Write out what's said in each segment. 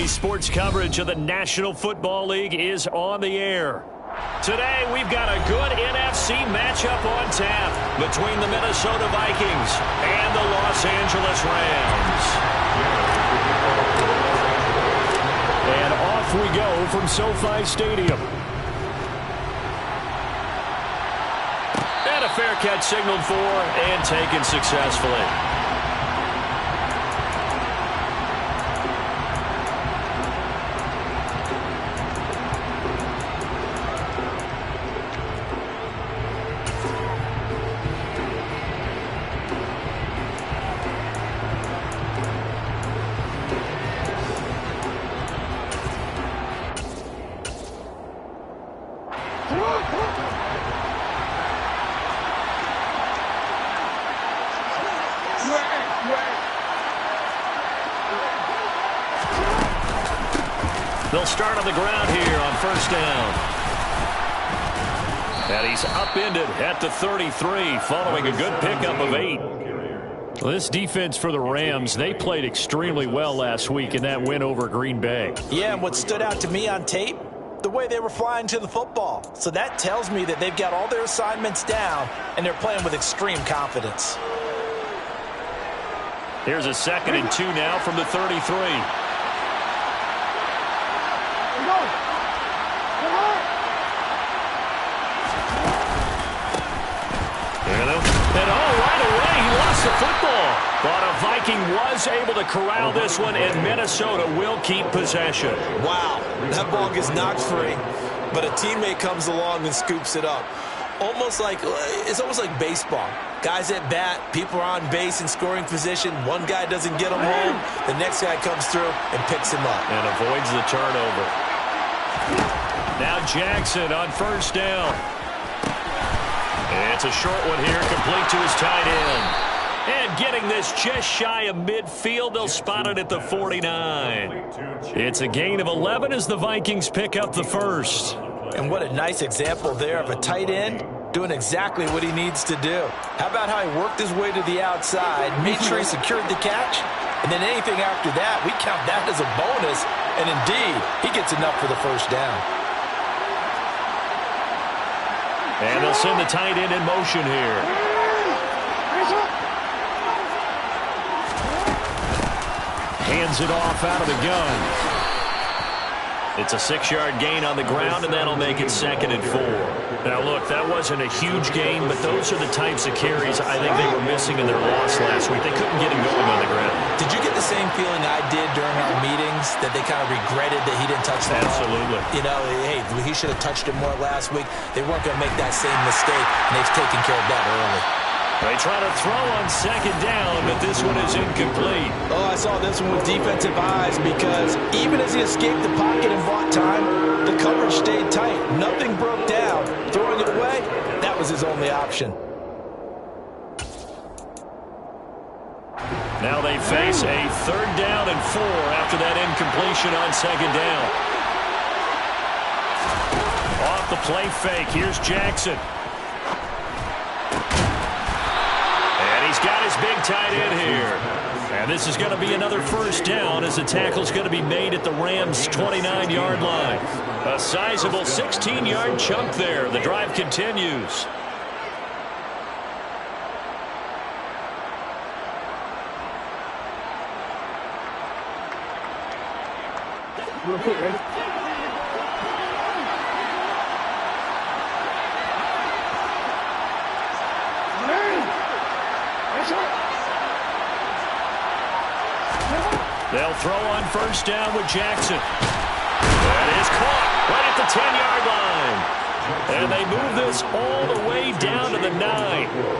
Today's sports coverage of the National Football League is on the air. Today, we've got a good NFC matchup on tap between the Minnesota Vikings and the Los Angeles Rams. And off we go from SoFi Stadium. And a fair catch signaled for and taken successfully. They'll start on the ground here on first down. And he's upended at the 33 following a good pickup of 8. Well, this defense for the Rams, they played extremely well last week in that win over Green Bay. Yeah, and what stood out to me on tape, the way they were flying to the football. So that tells me that they've got all their assignments down and they're playing with extreme confidence. Here's a 2nd and 2 now from the 33. And right away, he lost the football. But a Viking was able to corral this one, and Minnesota will keep possession. Wow, that ball gets knocked free, but a teammate comes along and scoops it up. It's almost like baseball. Guys at bat, people are on base in scoring position. One guy doesn't get him home. The next guy comes through and picks him up. And avoids the turnover. Now Jackson on first down. It's a short one here, complete to his tight end. And getting this just shy of midfield, they'll spot it at the 49. It's a gain of 11 as the Vikings pick up the first. And what a nice example there of a tight end doing exactly what he needs to do. How about how he worked his way to the outside, made sure he secured the catch, and then anything after that, we count that as a bonus. And indeed, he gets enough for the first down. And they'll send the tight end in motion here. Hands it off out of the gun. It's a 6-yard gain on the ground, and that'll make it 2nd and 4. Now, look, that wasn't a huge gain, but those are the types of carries I think they were missing in their loss last week. They couldn't get him going on the ground. Did you get the same feeling I did during our meetings, that they kind of regretted that he didn't touch the ball? Absolutely. You know, hey, he should have touched it more last week. They weren't going to make that same mistake, and they've taken care of that early. They try to throw on 2nd down, but this one is incomplete. Oh, I saw this one with defensive eyes because even as he escaped the pocket and bought time, the coverage stayed tight. Nothing broke down. Throwing it away, that was his only option. Now they face a 3rd down and 4 after that incompletion on 2nd down. Off the play fake, here's Jackson. He's got his big tight end here. And this is going to be another first down as the tackle's going to be made at the Rams' 29-yard line. A sizable 16-yard chunk there. The drive continues. They'll throw on first down with Jackson. That is caught right at the 10-yard line. And they move this all the way down to the 9.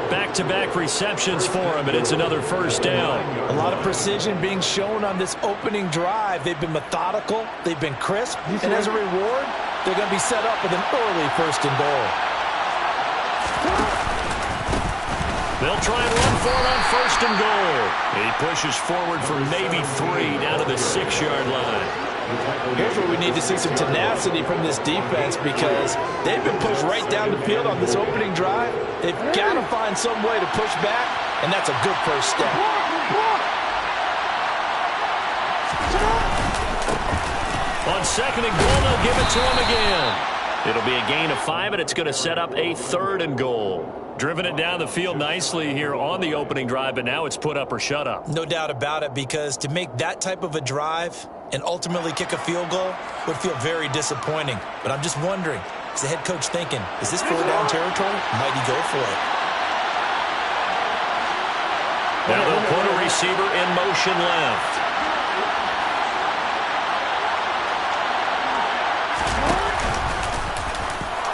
Back-to-back receptions for him, and it's another first down. A lot of precision being shown on this opening drive. They've been methodical. They've been crisp. And as a reward, they're going to be set up with an early 1st and goal. They'll try and run for it on 1st and goal. He pushes forward for maybe 3 down to the 6-yard line. Here's where we need to see some tenacity from this defense because they've been pushed right down the field on this opening drive. They've got to find some way to push back, and that's a good first step. On second and goal, they'll give it to him again. It'll be a gain of 5, and it's going to set up a 3rd and goal. Driven it down the field nicely here on the opening drive, but now it's put up or shut up. No doubt about it, because to make that type of a drive and ultimately kick a field goal would feel very disappointing. But I'm just wondering, is the head coach thinking, is this 4-down territory? Might he go for it? Now they'll put a receiver in motion left.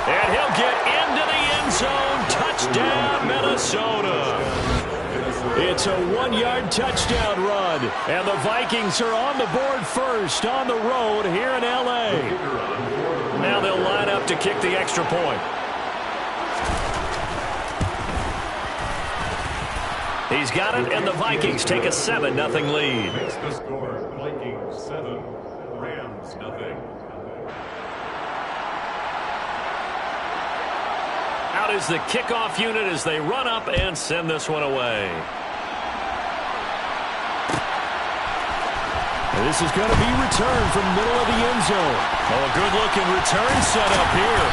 And he'll get into the end zone. Touchdown, Minnesota. It's a 1-yard touchdown run. And the Vikings are on the board first on the road here in L.A. Now they'll line up to kick the extra point. He's got it, and the Vikings take a 7-0 lead. Makes the score Vikings 7, Rams nothing. Out is the kickoff unit as they run up and send this one away. And this is going to be returned from the middle of the end zone. Oh, a good-looking return set up here.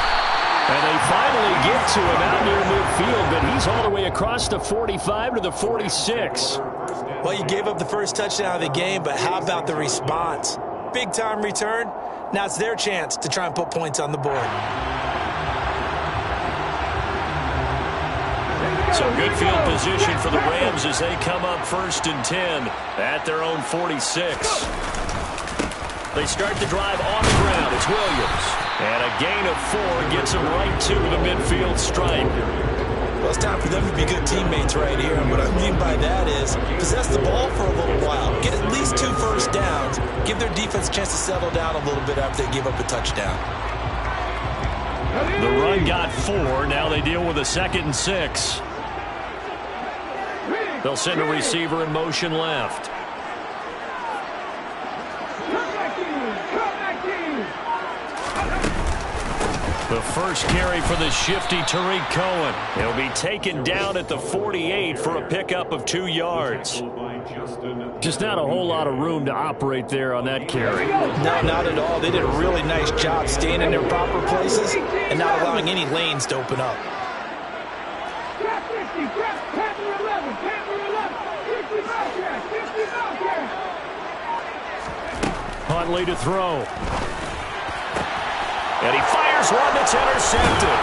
And they finally get to him out near midfield, but he's all the way across the 45 to the 46. Well, you gave up the first touchdown of the game, but how about the response? Big-time return. Now it's their chance to try and put points on the board. So good field position for the Rams as they come up 1st and 10 at their own 46. They start the drive on the ground. It's Williams. And a gain of 4 gets him right to the midfield stripe. Well, it's time for them to be good teammates right here. And what I mean by that is possess the ball for a little while. Get at least 2 first downs. Give their defense a chance to settle down a little bit after they give up a touchdown. The run got 4. Now they deal with a 2nd and 6. They'll send a receiver in motion left. The first carry for the shifty Tariq Cohen. He'll be taken down at the 48 for a pickup of 2 yards. Just not a whole lot of room to operate there on that carry. No, not at all. They did a really nice job staying in their proper places and not allowing any lanes to open up. Huntley to throw. And he fires one that's intercepted.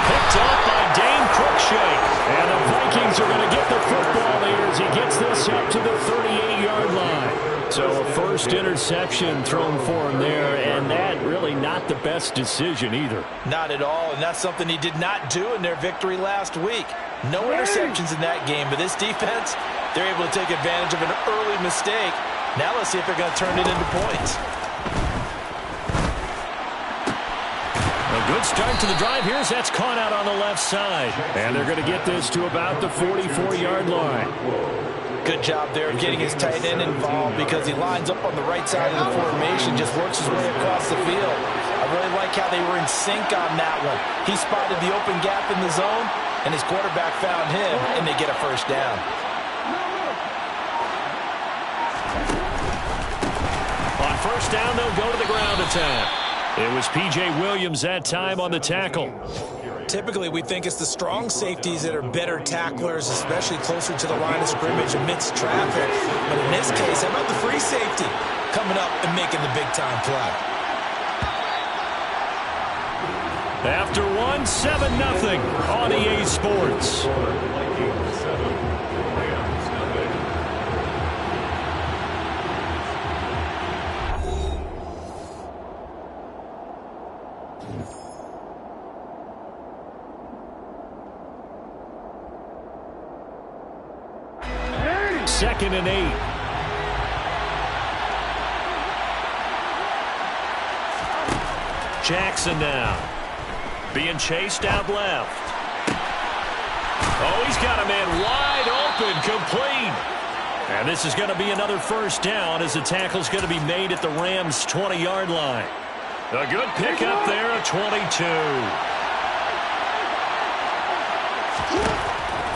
Picked up by Dane Cruikshank. And the Vikings are going to get the football here as he gets this up to the 38-yard line. So a first interception thrown for him there, and that really not the best decision either. Not at all, and that's something he did not do in their victory last week. No interceptions in that game, but this defense, they're able to take advantage of an early mistake. Now let's see if they're going to turn it into points. A good start to the drive. Here's that's caught out on the left side. And they're going to get this to about the 44-yard line. Good job there of getting his tight end involved because he lines up on the right side of the formation, just works his way across the field. I really like how they were in sync on that one. He spotted the open gap in the zone, and his quarterback found him, and they get a first down. On first down, they'll go to the ground attack. It was P.J. Williams that time on the tackle. Typically, we think it's the strong safeties that are better tacklers, especially closer to the line of scrimmage amidst traffic. But in this case, how about the free safety coming up and making the big-time play? After 1, 7-0 on EA Sports. Second and 8. Jackson now. Being chased out left. Oh, he's got a man wide open, complete. And this is going to be another first down as the tackle's going to be made at the Rams' 20-yard line. A good pickup there at 22.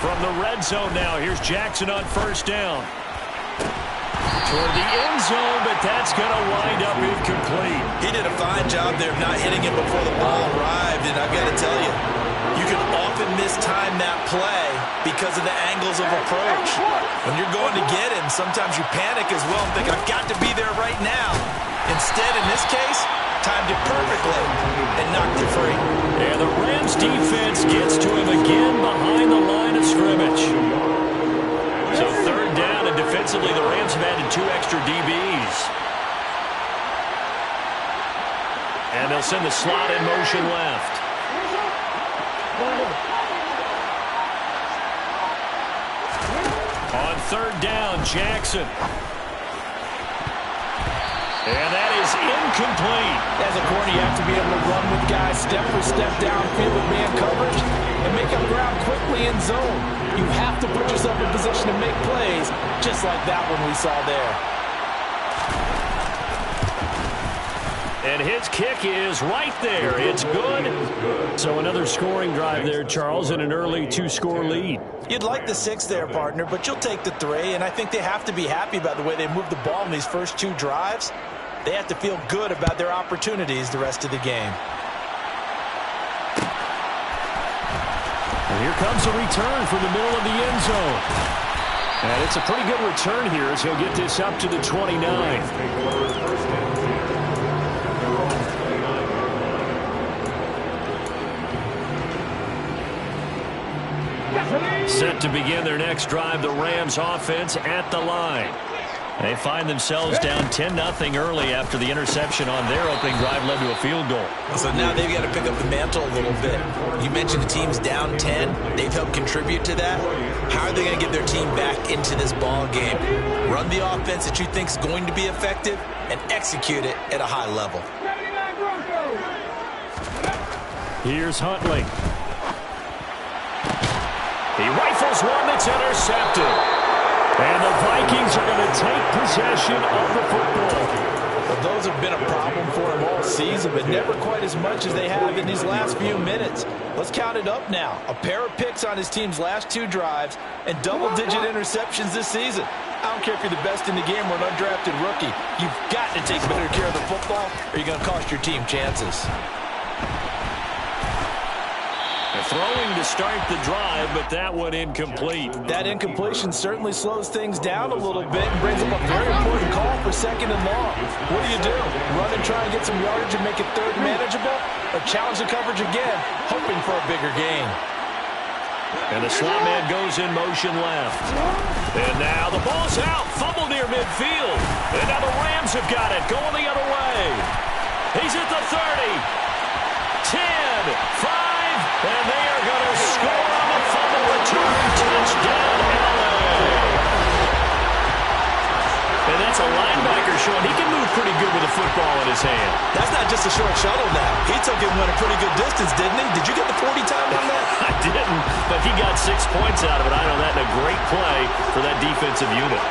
From the red zone now, here's Jackson on first down. Toward the end zone, but that's going to wind up incomplete. He did a fine job there of not hitting it before the ball arrived, and I've got to tell you, you can often mistime that play because of the angles of approach. When you're going to get him, sometimes you panic as well and think, I've got to be there right now. Instead, in this case, timed it perfectly and knocked it free. And the Rams defense gets to him again behind the line of scrimmage. So third down, and defensively, the Rams have added 2 extra DBs. And they'll send the slot in motion left. On third down, Jackson. And that is incomplete. As a corner, you have to be able to run with guys step for step downfield with man coverage and make up ground quickly in zone. You have to put yourself in position to make plays, just like that one we saw there. And his kick is right there. It's good. So another scoring drive there, Charles, and an early 2-score lead. You'd like the 6 there, partner, but you'll take the 3, and I think they have to be happy about the way they moved the ball in these first 2 drives. They have to feel good about their opportunities the rest of the game. And here comes a return from the middle of the end zone. And it's a pretty good return here as he'll get this up to the 29. Set to begin their next drive, the Rams offense at the line. They find themselves down 10-0 early after the interception on their opening drive led to a field goal. So now they've got to pick up the mantle a little bit. You mentioned the team's down 10. They've helped contribute to that. How are they going to get their team back into this ball game? Run the offense that you think is going to be effective and execute it at a high level. Here's Huntley. He rifles one that's intercepted. And the Vikings are going to take possession of the football. Well, those have been a problem for him all season, but never quite as much as they have in these last few minutes. Let's count it up now. A pair of picks on his team's last 2 drives and double-digit interceptions this season. I don't care if you're the best in the game or an undrafted rookie. You've got to take better care of the football or you're going to cost your team chances. Throwing to start the drive, but that one incomplete. That incompletion certainly slows things down a little bit and brings up a very important call for 2nd and long. What do? Run and try and get some yardage and make it 3rd manageable? Or challenge the coverage again, hoping for a bigger gain? And the slot man goes in motion left. And now the ball's out. Fumble near midfield. And now the Rams have got it. Going the other way. He's at the 30. 10, 5. And they are going to score on the fumble return. Touchdown, LA. And that's a linebacker showing he can move pretty good with a football in his hand. That's not just a short shuttle now. He took it and went a pretty good distance, didn't he? Did you get the 40 time on that? I didn't, but he got 6 points out of it. I know that in a great play for that defensive unit.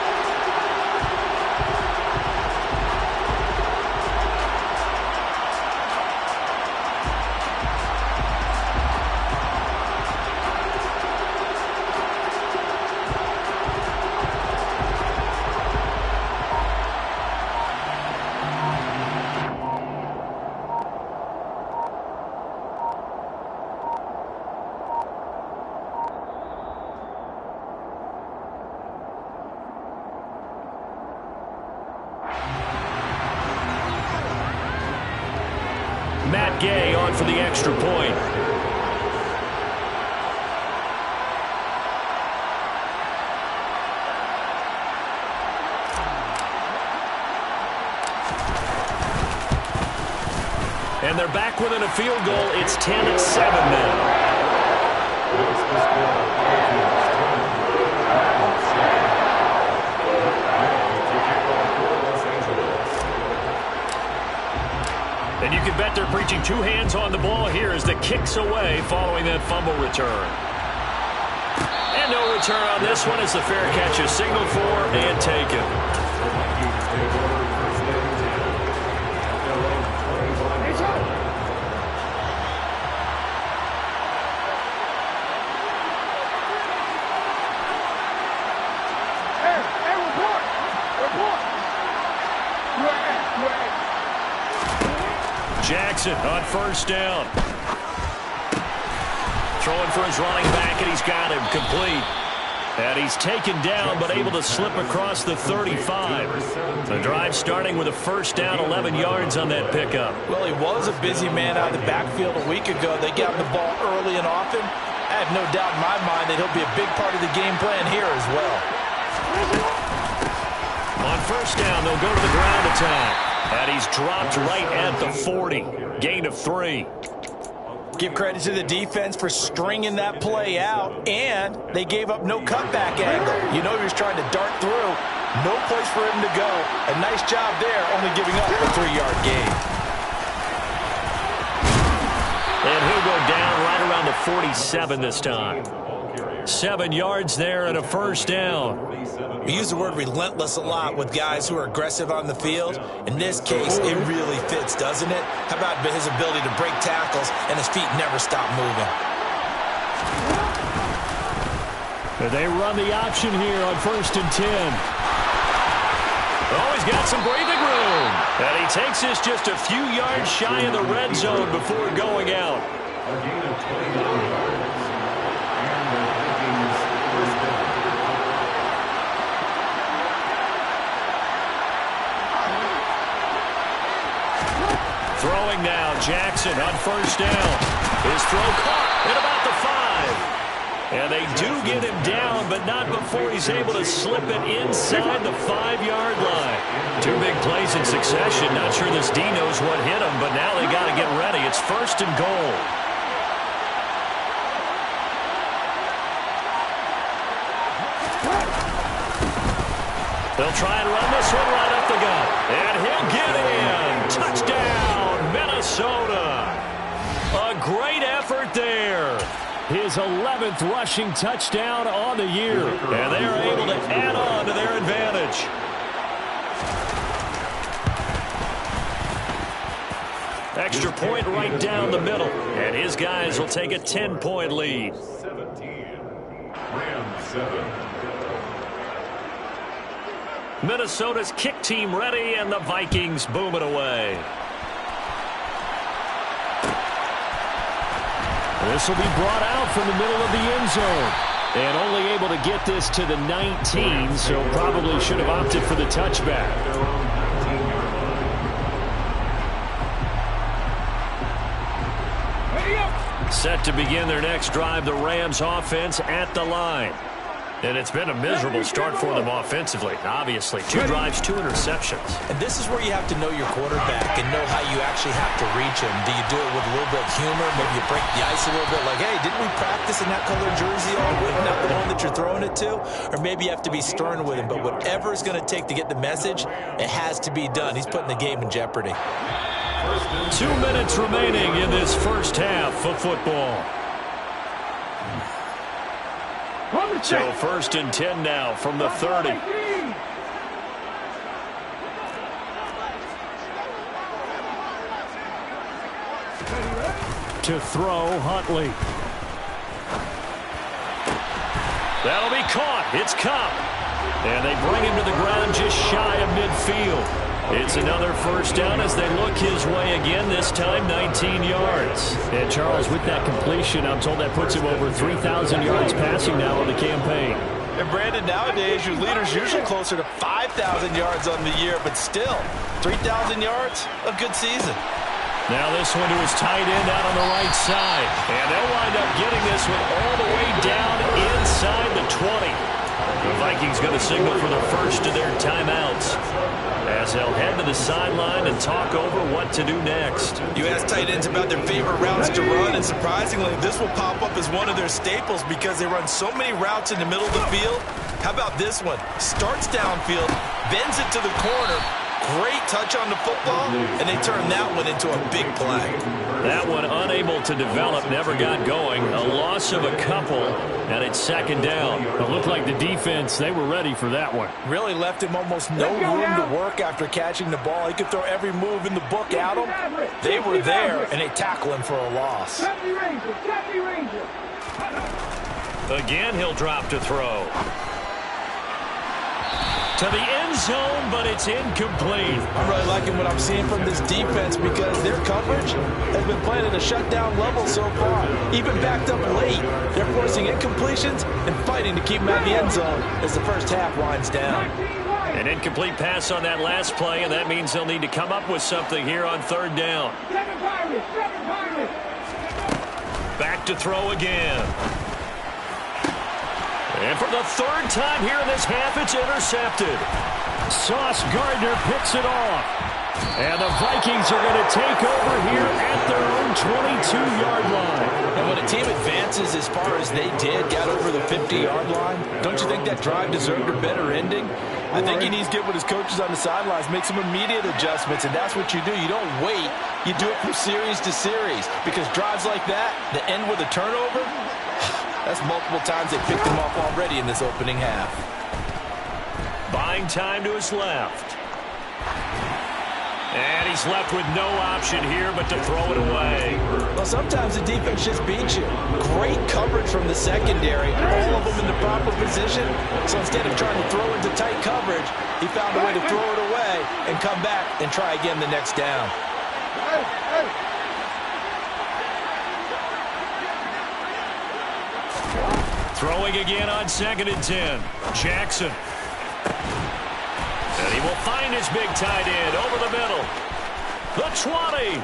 Matt Gay on for the extra point. And they're back within a field goal. It's 10-7 now. And you can bet they're preaching 2 hands on the ball here as the kick's away following that fumble return. And no return on this one as the fair catch is signaled for and taken. Hey, report! Jackson on first down. Throwing for his running back, and he's got him complete. And he's taken down, but able to slip across the 35. The drive starting with a first down, 11 yards on that pickup. Well, he was a busy man out of the backfield a week ago. They got him the ball early and often. I have no doubt in my mind that he'll be a big part of the game plan here as well. On first down, they'll go to the ground attack. And he's dropped right at the 40. Gain of 3. Give credit to the defense for stringing that play out, and they gave up no cutback angle. You know he was trying to dart through. No place for him to go. A nice job there, only giving up a 3-yard gain. And he'll go down right around the 47 this time. 7 yards there and a first down. We use the word relentless a lot with guys who are aggressive on the field. In this case, it really fits, doesn't it? How about his ability to break tackles and his feet never stop moving? They run the option here on 1st and 10. Oh, he's got some breathing room. And he takes this just a few yards shy of the red zone before going out. A gain of 29 yards. And the Vikings first down. Throwing now, Jackson on first down. His throw caught at about the 5. And they do get him down, but not before he's able to slip it inside the 5-yard line. 2 big plays in succession. Not sure this D knows what hit him, but now they got to get ready. It's 1st and goal. They'll try and run this one right up the gut. And he'll get in. Touchdown, Minnesota. A great effort there. His 11th rushing touchdown on the year. And they are able to add on to their advantage. Extra point right down the middle. And his guys will take a 10-point lead. 17. Rams 7. Minnesota's kick team ready, and the Vikings boom it away. This will be brought out from the middle of the end zone. And only able to get this to the 19, so probably should have opted for the touchback. Set to begin their next drive, the Rams offense at the line. And it's been a miserable start for them offensively, obviously. 2 drives, 2 interceptions. And this is where you have to know your quarterback and know how you actually have to reach him. Do you do it with a little bit of humor? Maybe you break the ice a little bit like, hey, didn't we practice in that colored jersey all week, not the one that you're throwing it to? Or maybe you have to be stern with him. But whatever it's going to take to get the message, it has to be done. He's putting the game in jeopardy. 2 minutes remaining in this first half of football. So 1st and 10 now from the 30. To throw, Huntley. That'll be caught. It's Cup. And they bring him to the ground just shy of midfield. It's another first down as they look his way again, this time 19 yards. And Charles, with that completion, I'm told that puts him over 3,000 yards passing now on the campaign. And Brandon, nowadays your leader's usually closer to 5,000 yards on the year, but still, 3,000 yards, a good season. Now this one to his tight end out on the right side. And they'll wind up getting this one all the way down inside the 20. The Vikings going to signal for the first of their timeouts, as they'll head to the sideline and talk over what to do next. You ask tight ends about their favorite routes to run, and surprisingly, this will pop up as one of their staples because they run so many routes in the middle of the field. How about this one? Starts downfield, bends it to the corner, great touch on the football, and they turn that one into a big play. That one unable to develop, never got going. A loss of a couple, and it's 2nd down. It looked like the defense, they were ready for that one. Really left him almost no room to work after catching the ball. He could throw every move in the book at him. They were there, and they tackle him for a loss. Again, he'll drop to throw. To the end zone, but it's incomplete. I'm really liking what I'm seeing from this defense because their coverage has been playing at a shutdown level so far. Even backed up late, they're forcing incompletions and fighting to keep them out of the end zone as the first half winds down. An incomplete pass on that last play, and that means they'll need to come up with something here on third down. Back to throw again. And for the third time here in this half, it's intercepted. Sauce Gardner picks it off. And the Vikings are going to take over here at their own 22-yard line. And when a team advances as far as they did, got over the 50-yard line, don't you think that drive deserved a better ending? I think he needs to get with his coaches on the sidelines, make some immediate adjustments, and that's what you do. You don't wait. You do it from series to series because drives like that end with a turnover, that's multiple times they picked him off already in this opening half. Buying time to his left. And he's left with no option here but to throw it away. Well, sometimes the defense just beats you. Great coverage from the secondary, all of them in the proper position. So instead of trying to throw into tight coverage, he found a way to throw it away and come back and try again the next down. Throwing again on 2nd and 10. Jackson. And he will find his big tight end over the middle. The 20.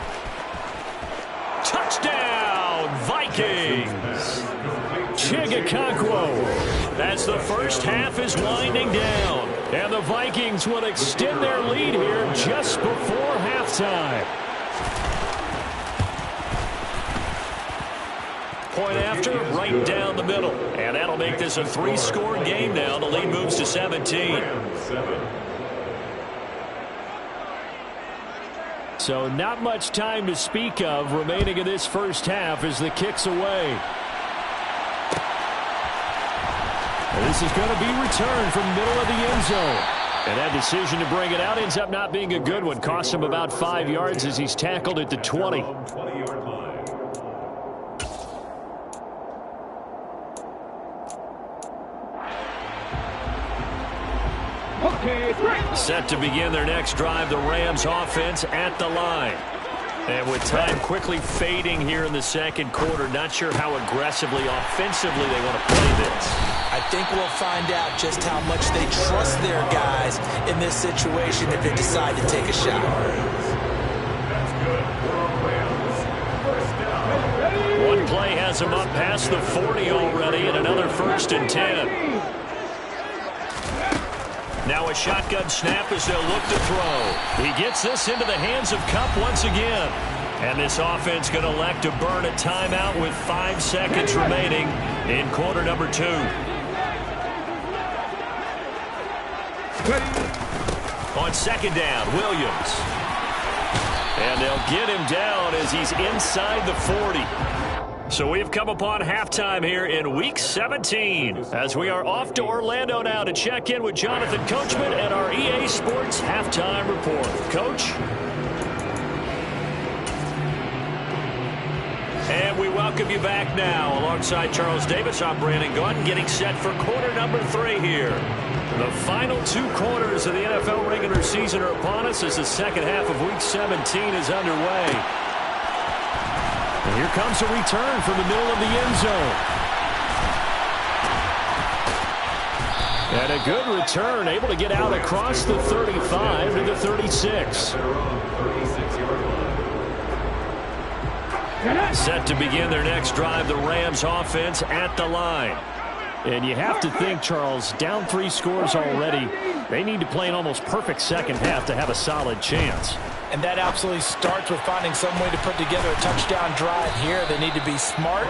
Touchdown, Vikings. Chigakonkwo. As the first half is winding down. And the Vikings will extend their lead here just before halftime. Point after, right down the middle. And that'll make this a 3-score game now. The lead moves to 17. So not much time to speak of remaining in this first half as the kick's away. And this is going to be returned from middle of the end zone. And that decision to bring it out ends up not being a good one. Costs him about 5 yards as he's tackled at the 20. Set to begin their next drive, the Rams offense at the line. And with time quickly fading here in the second quarter, not sure how aggressively, offensively they want to play this. I think we'll find out just how much they trust their guys in this situation if they decide to take a shot. One play has him up past the 40 already, and another 1st and 10. Now a shotgun snap as they'll look to throw. He gets this into the hands of Kupp once again. And this offense going to elect to burn a timeout with 5 seconds remaining in quarter number 2. On 2nd down, Williams. And they'll get him down as he's inside the 40. So we've come upon halftime here in Week 17 as we are off to Orlando now to check in with Jonathan Coachman and our EA Sports Halftime Report. Coach? And we welcome you back now. Alongside Charles Davis, I'm Brandon Gaudin, getting set for quarter number 3 here. The final 2 quarters of the NFL regular season are upon us as the second half of Week 17 is underway. And here comes a return from the middle of the end zone. And a good return, able to get out across the 35 to the 36. Set to begin their next drive, the Rams offense at the line. And you have to think, Charles, down 3 scores already, they need to play an almost perfect second half to have a solid chance. And that absolutely starts with finding some way to put together a touchdown drive here. They need to be smart,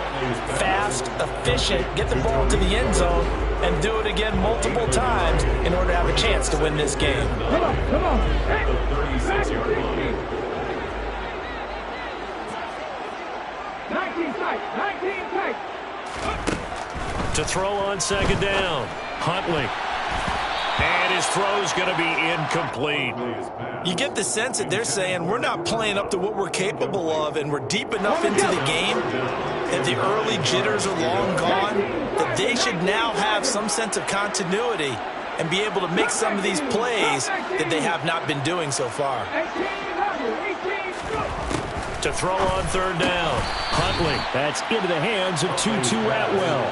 fast, efficient, get the ball to the end zone, and do it again multiple times in order to have a chance to win this game. Come on. Hey, 36-yard line. 19 tight. To throw on 2nd down, Huntley. And his throw's going to be incomplete. You get the sense that they're saying we're not playing up to what we're capable of, and we're deep enough into the game that the early jitters are long gone, that they should now have some sense of continuity and be able to make some of these plays that they have not been doing so far. To throw on third down. Huntley, that's into the hands of Tutu Atwell.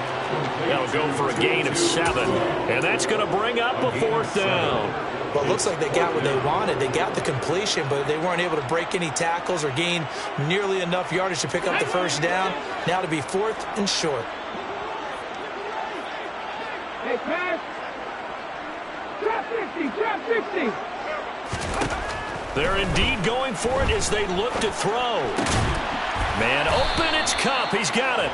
That'll go for a gain of 7, and that's going to bring up a 4th down. Well, it looks like they got what they wanted. They got the completion, but they weren't able to break any tackles or gain nearly enough yardage to pick up the first down. Now to be 4th and short. Hey, pass. Drop 60, drop 60. They're indeed going for it as they look to throw. Man open, it's Kupp. He's got it.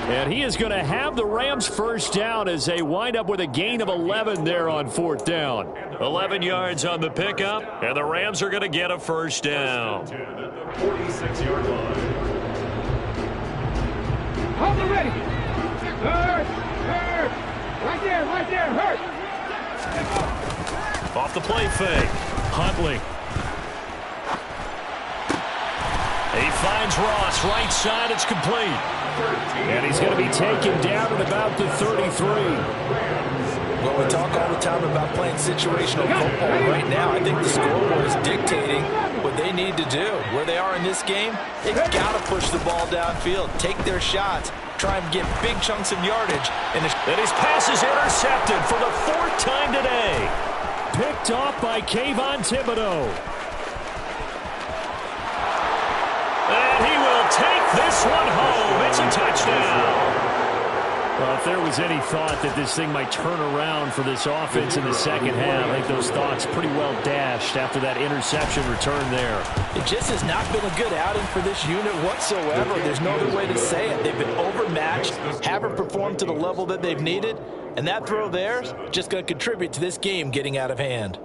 And he is going to have the Rams first down as they wind up with a gain of 11 there on 4th down. 11 yards on the pickup, and the Rams are going to get a first down. 46-yard line. Hold it ready. Hurt. Right there, hurt. Off the play fake. Huntley. He finds Ross, right side, it's complete. And he's going to be taken down at about the 33. Well, we talk all the time about playing situational football. Right now, I think the scoreboard is dictating what they need to do. Where they are in this game, they've got to push the ball downfield, take their shots, try and get big chunks of yardage. And his pass is intercepted for the 4th time today. Picked off by Kayvon Thibodeau. And he will take this one home. It's a touchdown. Well, if there was any thought that this thing might turn around for this offense in the second half, I think those thoughts pretty well dashed after that interception return there. It just has not been a good outing for this unit whatsoever. There's no other way to say it. They've been overmatched, haven't performed to the level that they've needed, and that throw there is just going to contribute to this game getting out of hand.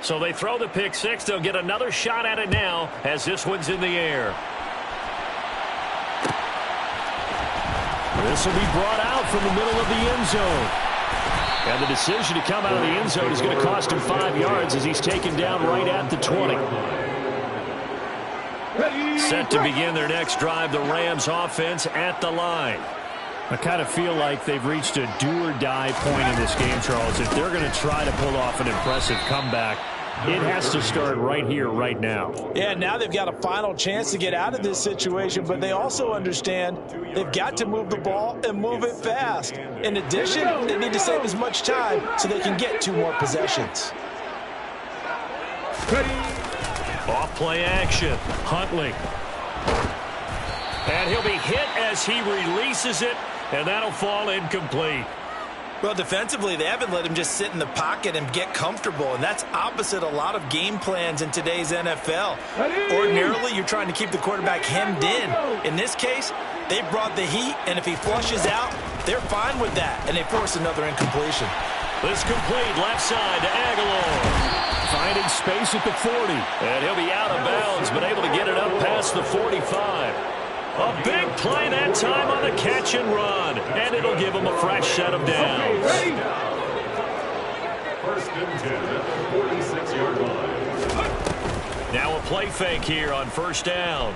So they throw the pick six. They'll get another shot at it now as this one's in the air. This will be brought out from the middle of the end zone. And the decision to come out of the end zone is going to cost him 5 yards as he's taken down right at the 20. Set to begin their next drive, the Rams offense at the line. I kind of feel like they've reached a do-or-die point in this game, Charles. If they're going to try to pull off an impressive comeback, it has to start right here, right now. Yeah, now they've got a final chance to get out of this situation, but they also understand they've got to move the ball and move it fast. In addition, they need to save as much time so they can get 2 more possessions. Off play action. Huntley. And he'll be hit as he releases it, and that'll fall incomplete. Well, defensively, they haven't let him just sit in the pocket and get comfortable, and that's opposite a lot of game plans in today's NFL. Ordinarily, you're trying to keep the quarterback hemmed in. In this case, they brought the heat, and if he flushes out, they're fine with that, and they force another incompletion. This complete left side to Aguilar. Finding space at the 40. And he'll be out of bounds, but able to get it up past the 45. A big play that time on the catch and run, and it'll give him a fresh set of downs. First and 10 at the 46-yard line. Now a play fake here on first down.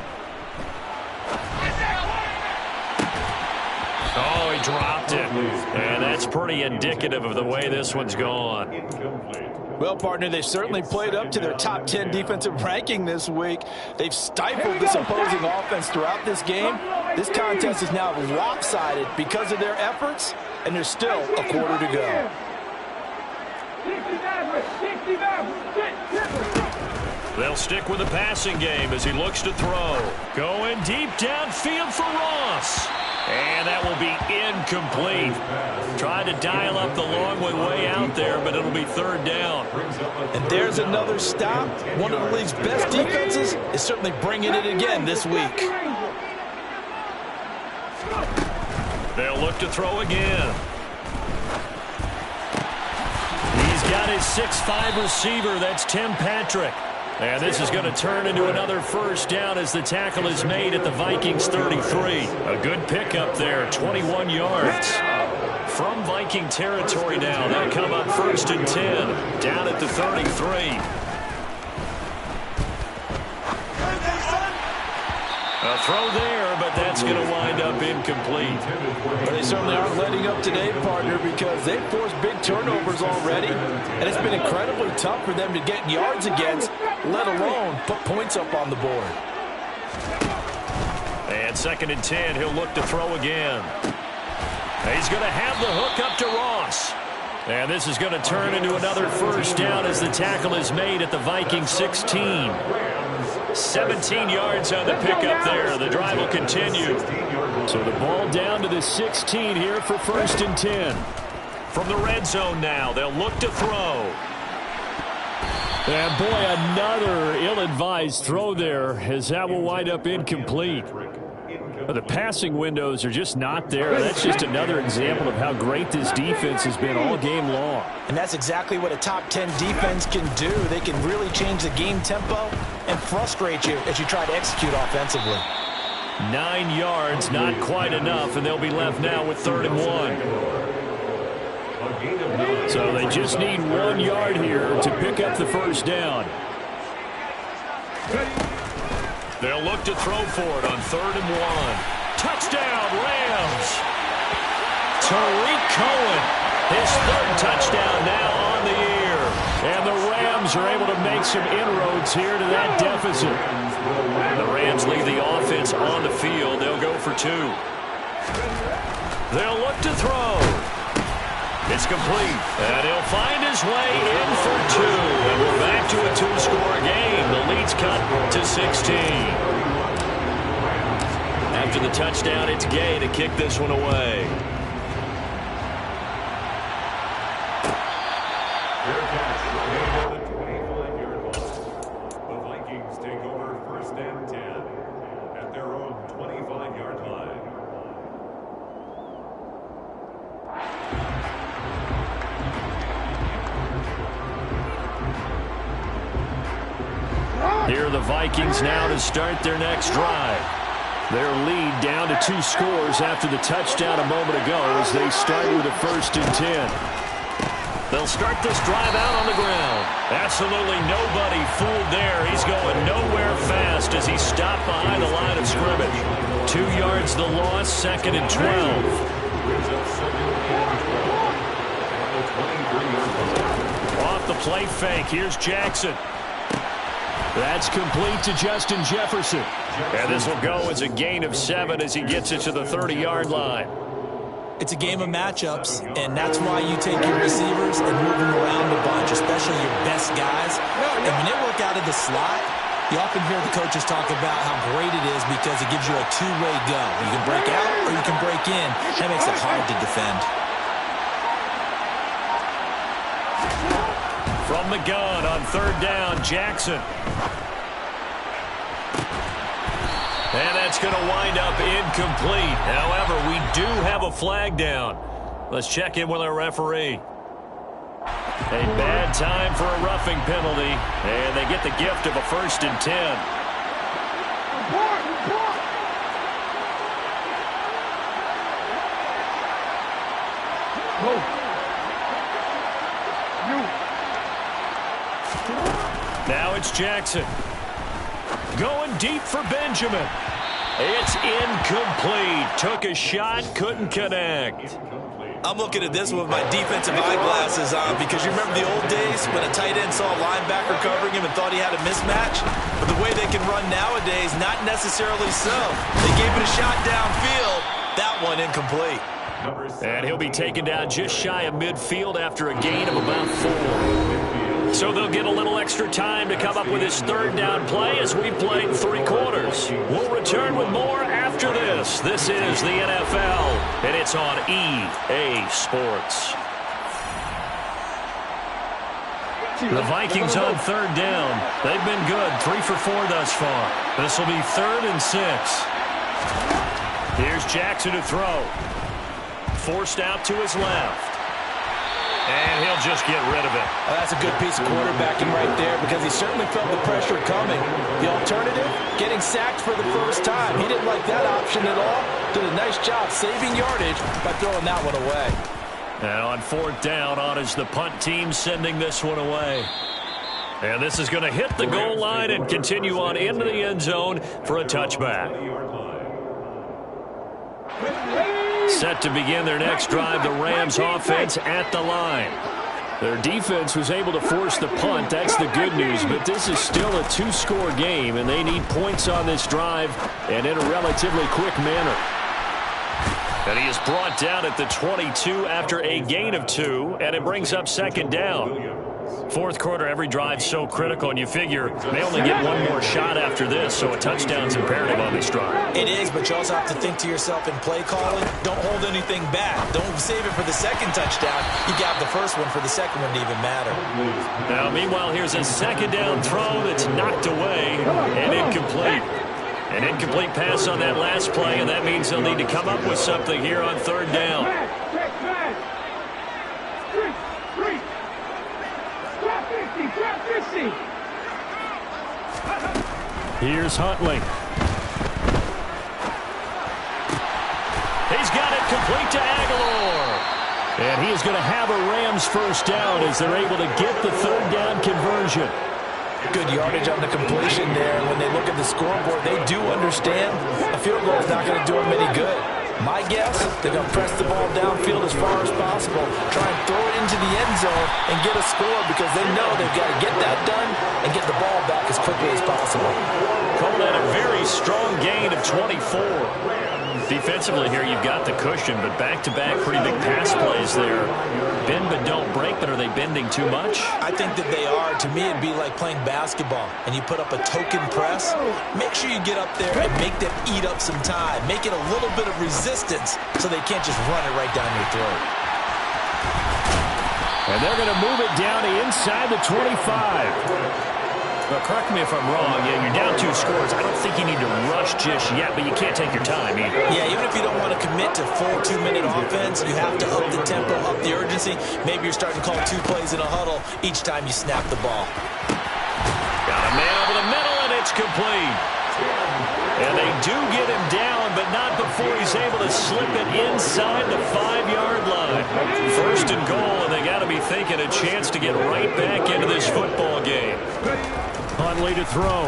Oh, he dropped it. And that's pretty indicative of the way this one's gone. Well, partner, they've certainly played up to their top 10 defensive ranking this week. They've stifled this opposing offense throughout this game. This contest is now lopsided because of their efforts, and there's still a quarter to go. They'll stick with the passing game as he looks to throw. Going deep downfield for Ross. And that will be incomplete. Tried to dial up the long way out there, but it'll be third down. And there's another stop. One of the league's best defenses is certainly bringing it again this week. They'll look to throw again. He's got his 6'5" receiver. That's Tim Patrick. And this is going to turn into another first down as the tackle is made at the Vikings 33. A good pickup there, 21 yards. From Viking territory now, they'll come up first and 10, down at the 33. A throw there, but that's going to wind up incomplete. But they certainly aren't letting up today, partner, because they've forced big turnovers already, and it's been incredibly tough for them to get yards against, let alone put points up on the board. And 2nd and 10, he'll look to throw again. He's going to have the hook up to Ross. And this is going to turn into another first down as the tackle is made at the Vikings 16. 17 yards on the pickup there. The drive will continue. So the ball down to the 16 here for 1st and 10. From the red zone now, they'll look to throw. And boy, another ill-advised throw there as that will wind up incomplete. The passing windows are just not there. That's just another example of how great this defense has been all game long. And that's exactly what a top 10 defense can do. They can really change the game tempo and frustrate you as you try to execute offensively. 9 yards, not quite enough, and they'll be left now with 3rd and 1. So they just need 1 yard here to pick up the first down. They'll look to throw for it on 3rd and 1. Touchdown, Rams! Tariq Cohen, his 3rd touchdown now on the year. And the Rams are able to make some inroads here to that deficit. The Rams leave the offense on the field. They'll go for 2. They'll look to throw. It's complete. And he'll find his way in for 2. And we're back to a 2-score game. The lead's cut to 16. After the touchdown, it's Gay to kick this one away. Fair catch. Made on the 25-yard line. The Vikings take over 1st and 10 at their own 25-yard line. Here are the Vikings now to start their next drive. Their lead down to 2 scores after the touchdown a moment ago as they start with a 1st and 10. They'll start this drive out on the ground. Absolutely nobody fooled there. He's going nowhere fast as he's stopped behind the line of scrimmage. 2 yards the loss, 2nd and 12. Off the play fake, here's Jackson. That's complete to Justin Jefferson. And this will go as a gain of 7 as he gets it to the 30-yard line. It's a game of matchups, and that's why you take your receivers and move them around a bunch, especially your best guys. And when they work out of the slot, you often hear the coaches talk about how great it is because it gives you a two-way go. You can break out or you can break in. That makes it hard to defend. From the gun on 3rd down, Jackson. And that's going to wind up incomplete. However, we do have a flag down. Let's check in with our referee. A bad time for a roughing penalty. And they get the gift of a 1st and 10. Now it's Jackson. Going deep for Benjamin. It's incomplete. Took a shot, couldn't connect. I'm looking at this with my defensive eyeglasses on because you remember the old days when a tight end saw a linebacker covering him and thought he had a mismatch? But the way they can run nowadays, not necessarily so. They gave it a shot downfield. That one incomplete. And he'll be taken down just shy of midfield after a gain of about 4. So they'll get a little extra time to come up with his 3rd down play as we played 3 quarters. We'll return with more after this. This is the NFL, and it's on EA Sports. The Vikings on 3rd down. They've been good, 3 for 4 thus far. This will be 3rd and 6. Here's Jackson to throw. Forced out to his left. And he'll just get rid of it. Well, that's a good piece of quarterbacking right there because he certainly felt the pressure coming. The alternative, getting sacked for the first time. He didn't like that option at all. Did a nice job saving yardage by throwing that one away. And on 4th down, on is the punt team sending this one away. And this is going to hit the goal line and continue on into the end zone for a touchback. Set to begin their next drive, the Rams offense at the line. Their defense was able to force the punt. That's the good news, but this is still a two-score game, and they need points on this drive and in a relatively quick manner. And he is brought down at the 22 after a gain of 2, and it brings up second down. Fourth quarter, every drive so critical, and you figure they only get one more shot after this, so a touchdown's imperative on this drive. It is, but you also have to think to yourself in play calling, don't hold anything back. Don't save it for the second touchdown. You got the first one for the second one to even matter. Now, meanwhile, here's a second down throw that's knocked away and incomplete. An incomplete pass on that last play, and that means they'll need to come up with something here on third down. Here's Huntley. He's got it complete to Aguilar. And he is going to have a Rams first down as they're able to get the third down conversion. Good yardage on the completion there. When they look at the scoreboard, they do understand a field goal is not going to do them any good. My guess, they're going to press the ball downfield as far as possible, try and throw it into the end zone and get a score because they know they've got to get that done and get the ball back as quickly as possible. Coleman had a very strong gain of 24. Defensively here, you've got the cushion, but back-to-back pretty big pass plays there. Bend but don't break, but are they bending too much? I think that they are. To me, it'd be like playing basketball, and you put up a token press. Make sure you get up there and make them eat up some time. Make it a little bit of resistance so they can't just run it right down your throat. And they're going to move it down to inside the 25. Well, correct me if I'm wrong. Yeah, you're down 2 scores. I don't think you need to rush just yet, but you can't take your time either. Yeah, even if you don't want to commit to full 2-minute offense, you have to up the tempo, up the urgency. Maybe you're starting to call 2 plays in a huddle each time you snap the ball. Got a man over the middle, and it's complete. And they do get him down, but not before he's able to slip it inside the 5-yard line. First and goal, and they got to be thinking a chance to get right back into this football game. Huntley to throw.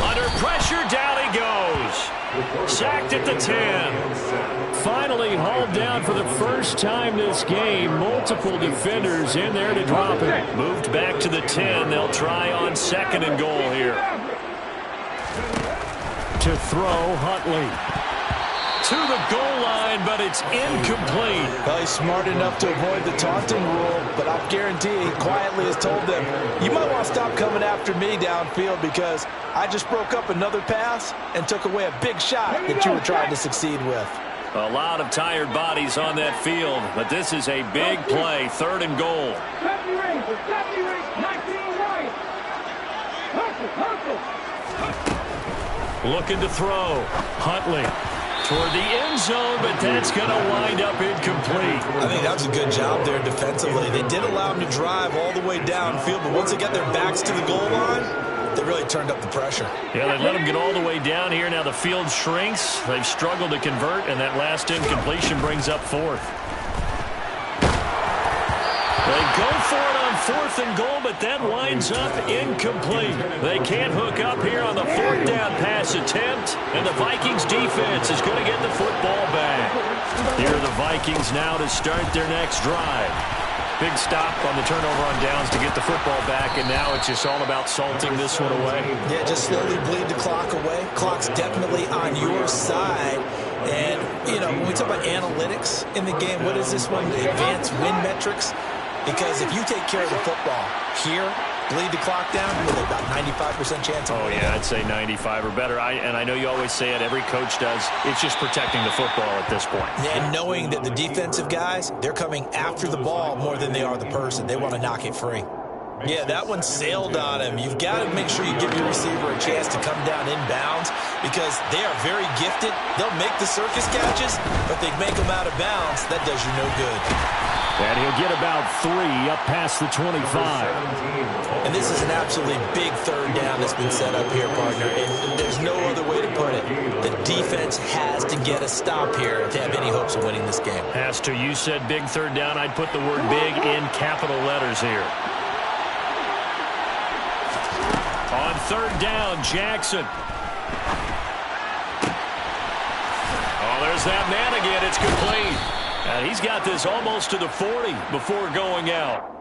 Under pressure, down he goes. Sacked at the 10. Finally hauled down for the first time this game. Multiple defenders in there to drop it. Moved back to the 10. They'll try on second and goal here. To throw, Huntley. To the goal line, but it's incomplete. Well, he's smart enough to avoid the taunting rule, but I'll guarantee he quietly has told them, you might want to stop coming after me downfield because I just broke up another pass and took away a big shot that you were trying to succeed with. A lot of tired bodies on that field, but this is a big play, third and goal. Looking to throw. Huntley toward the end zone, but that's going to wind up incomplete. I think that was a good job there defensively. They did allow him to drive all the way downfield, but once they got their backs to the goal line, they really turned up the pressure. Yeah, they let him get all the way down here. Now the field shrinks. They've struggled to convert, and that last incompletion brings up fourth. They go for it on fourth and goal, but that winds up incomplete. They can't hook up here on the fourth down pass attempt, and the Vikings defense is going to get the football back. Here are the Vikings now to start their next drive. Big stop on the turnover on downs to get the football back, and now it's just all about salting this one away. Yeah, just slowly bleed the clock away. Clock's definitely on your side. And, you know, when we talk about analytics in the game, what is this one? The advanced win metrics? Because if you take care of the football here, bleed the clock down, with about 95% chance of winning. Oh, yeah, I'd say 95 or better. And I know you always say it, every coach does. It's just protecting the football at this point. And knowing that the defensive guys, they're coming after the ball more than they are the person. They want to knock it free. Yeah, that one sailed on him. You've got to make sure you give your receiver a chance to come down inbounds because they are very gifted. They'll make the circus catches, but they make them out of bounds. That does you no good. And he'll get about 3 up past the 25. And this is an absolutely big third down that's been set up here, partner. And there's no other way to put it. The defense has to get a stop here to have any hopes of winning this game. Has to. You said big third down. I'd put the word big in capital letters here. third down, Jackson. Oh, there's that man again. It's complete. And he's got this almost to the 40 before going out.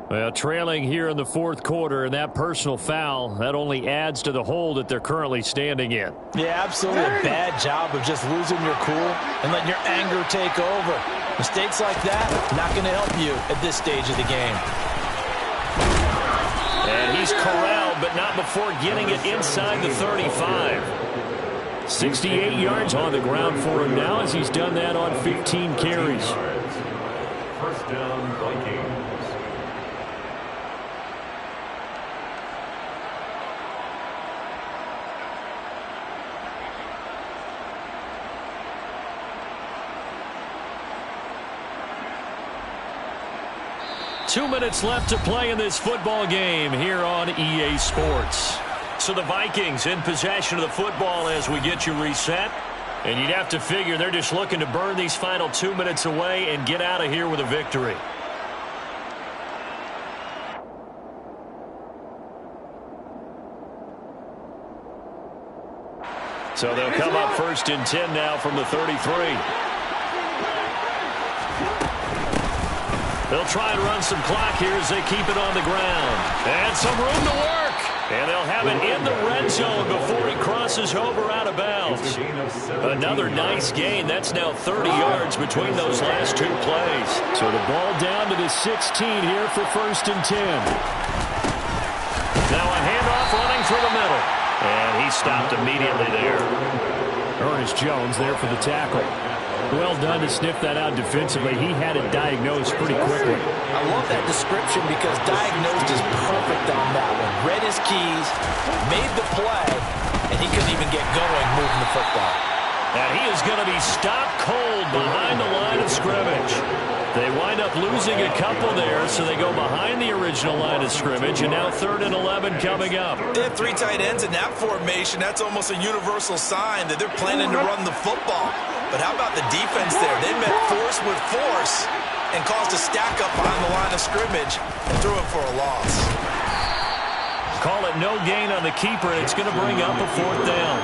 Well, trailing here in the fourth quarter, and that personal foul, that only adds to the hole that they're currently standing in. Yeah, absolutely a bad job of just losing your cool and letting your anger take over. Mistakes like that, not going to help you at this stage of the game. And he's corralled, but not before getting it inside the 35. 68 yards on the ground for him now as he's done that on 15 carries. First down, Vikings. Two minutes left to play in this football game here on EA Sports. So the Vikings in possession of the football as we get you reset. And you'd have to figure they're just looking to burn these final 2 minutes away and get out of here with a victory. So they'll come up first and 10 now from the 33. They'll try and run some clock here as they keep it on the ground. And some room to work. And they'll have it in the red zone before he crosses over out of bounds. Another nice gain. That's now 30 yards between those last two plays. So the ball down to the 16 here for first and 10. Now a handoff running through the middle. And he stopped immediately there. Ernest Jones there for the tackle. Well done to sniff that out defensively. He had it diagnosed pretty quickly. I love that description because diagnosed is perfect on that one. Read his keys, made the play, and he couldn't even get going moving the football. And he is going to be stopped cold behind the line of scrimmage. They wind up losing a couple there, so they go behind the original line of scrimmage, and now 3rd and 11 coming up. They have three tight ends in that formation. That's almost a universal sign that they're planning to run the football. But how about the defense there? They met force with force and caused a stack up behind the line of scrimmage and threw it for a loss. Call it no gain on the keeper, and it's going to bring up a 4th down.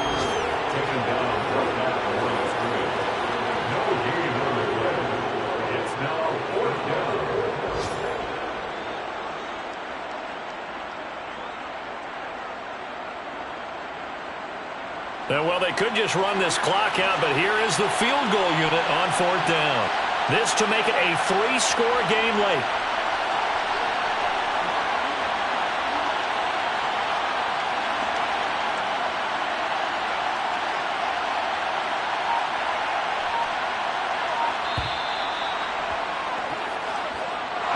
Taken down from that line of scrimmage. No gain on the play. It's now 4th down. Well, they could just run this clock out, but here is the field goal unit on 4th down. This to make it a 3-score game late.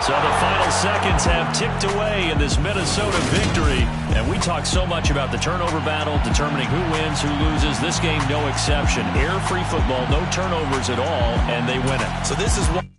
So the final seconds have ticked away in this Minnesota victory. And we talk so much about the turnover battle, determining who wins, who loses. This game, no exception. Air-free football, no turnovers at all, and they win it. So this is one.